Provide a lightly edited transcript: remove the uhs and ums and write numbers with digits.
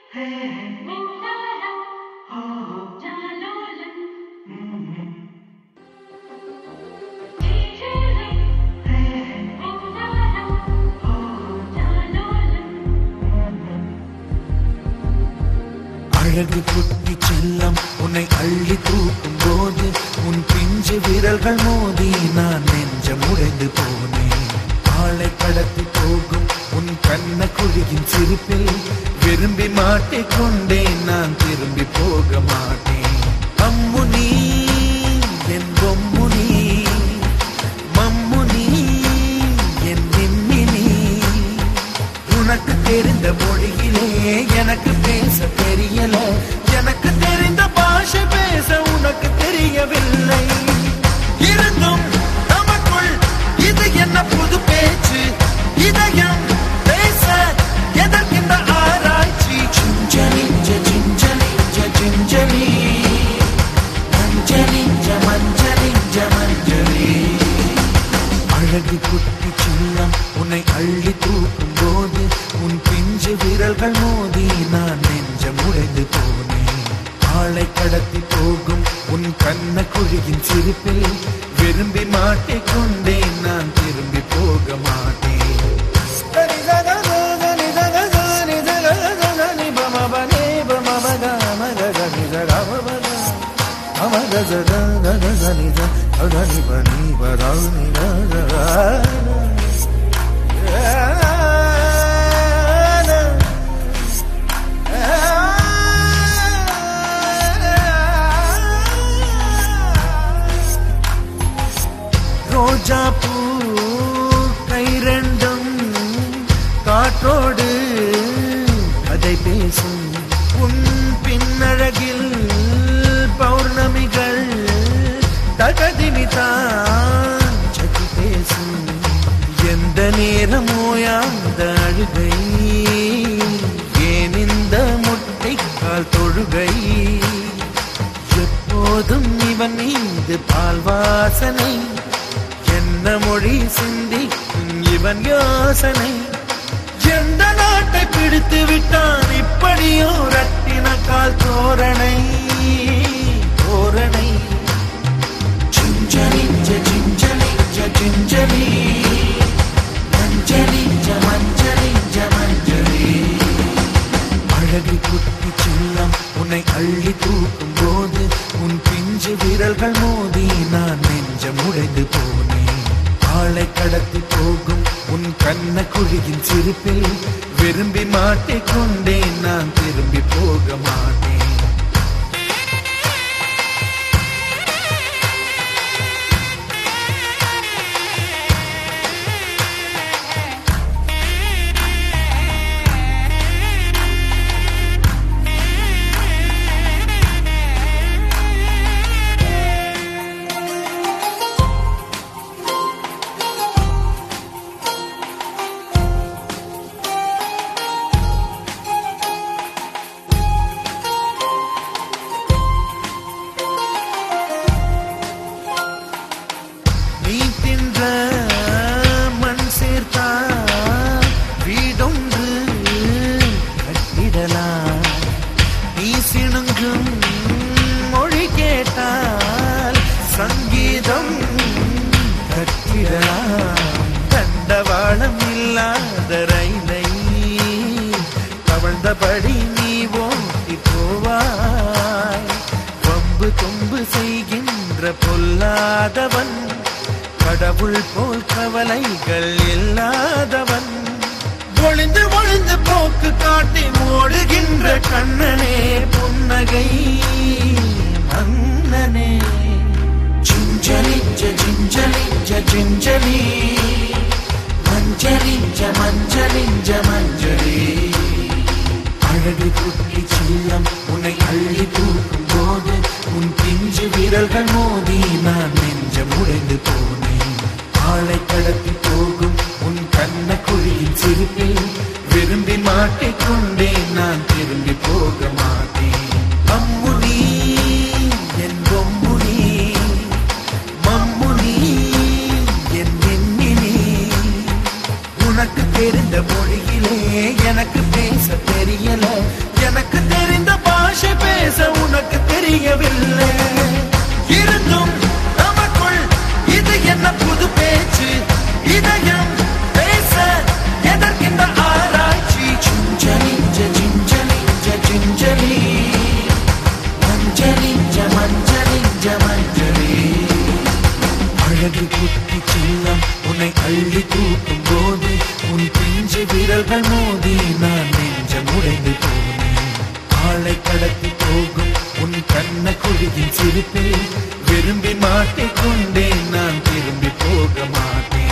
அழகு குட்டி செல்லம் உன்னை அள்ளி தூக்கும் போது உன் பிஞ்சு விரல்கள் மோதி நான் நெஞ்சம் உடைந்து போனேன். ஆளை கடத்தி போகும் உன் கண்ண குழியின் சிரிப்பில் விரும்பி மாட்டிக்கொண்டேன். நான் திரும்பி போக மாட்டேன். அம்முனி என் பொம்முனி, மம்முனி என் நிம்மினி. உனக்கு தெரிந்த மொழியிலே எனக்கு பேச தெரியல. எனக்கு தெரிந்த பாஷை பேச உனக்கு தெரியவில்லை. இருந்தும் நமக்குள் இது என்ன புது பேச்சு? இதயம் பேச எதற்கின்ற ஆராய்ச்சி? Gingelly gingelly gingelly மஞ்சளி மஞ்சளி மஞ்சளி. அழகு குட்டி சின்னம் உன்னை அள்ளி தூக்கும் போது உன் பிஞ்சு விரல்கள் மோதி நான் நெஞ்சம் உடைந்து போனேன். ஆளை கடத்தி போகும் உன் கண்ண குழியின் சிரிப்பில் விரும்பி மாட்டிக்கொண்டேன். நான் திரும்பி போக மாட்டேன். ரோஜா பூ கை ரெண்டும் காற்றோடு கதை பேசும். உன் பின்னழகில் பௌர்ணமிகள் தகதிமிதான் சதி பேசும். எந்த நேரமோ அந்த அழுகை, ஏன் இந்த முட்டைக்கால் தொழுகை? எப்போதும் இவன் மீது பால் வாசனை, என்ன மொழி சிந்தி இவன் யோசனை? எந்த நாட்டை பிடித்து விட்டான் இப்படியோ ரட்டின கால் தோரணை தோரணை. Gingelly gingelly gingelly மஞ்சளி மஞ்சளி மஞ்சளி. அழகு குட்டி சின்னம் உன்னை அள்ளி தூக்கும் போது உன் பிஞ்சு விரல்கள் மோதி நான் நெஞ்சம் உடைந்து போனேன். ஆளை கடத்தி போகும் உன் கண்ண குழியின் சிரிப்பில் விரும்பி மாட்டிக்கொண்டேன். நான் திரும்பி போக மாட்டேன். மண் சேர்த்தா வீடொன்று கட்டிடலாம். நீ சிணுங்கும் மொழி கேட்டால் சங்கீதம் கட்டிடலாம். தண்டவாளம் இல்லாத ரயிலை தவழ்ந்தபடி நீ ஓட்டி போவாய். வம்பு தும்பு செய்கின்ற பொல்லாதவன், கடவுள் போல் கவலைகள் இல்லாதவன். ஒளிந்து ஒளிந்து போக்கு காட்டி ஓடுகின்ற கண்ணனே புன்னகை மன்னனே. Gingelly gingelly gingelly மஞ்சளி மஞ்சளி மஞ்சளி. அழகு குட்டி சின்னம் உன்னை அள்ளி தூக்கும் போது உன் பிஞ்சு விரல்கள் மோதி நான் நெஞ்சம் உடைந்து போனேன். ஆளை கடத்தி போகும் உன் கண்ண குழியின் சிரிப்பில் விரும்பி மாட்டிக்கொண்டேன். நான் திரும்பி போக மாட்டேன். அம்முனி என் பொம்முனி, மம்முனி என் நிம்மினி. உனக்கு தெரிந்த மொழியிலே எனக்கு பேச தெரியல. எனக்கு பாஷை பேச உனக்கு தெரியவில்லை. இருந்தும் நமக்குள் இது என்ன புது பேச்சு? இதயம் பேச எதற்கின்ற ஆராய்ச்சி? சிஞ்சலிஞ்ச சிஞ்சலிஞ்ச சிஞ்சலி மஞ்சளிஞ்ச மஞ்சளிஞ்ச மஞ்சளி. அழகு குட்டி சின்னம் உன்னை அள்ளி தூக்கும் போது உன் பிஞ்சு விரல்கள் மோதி நான் நெஞ்சம் உடைந்து போனேன். ஆளை கடத்தி போகும் உன் கண்ண குழியின் சிரிப்பில் விரும்பி மாட்டிக்கொண்டேன். நான் திரும்பி போக மாட்டேன்.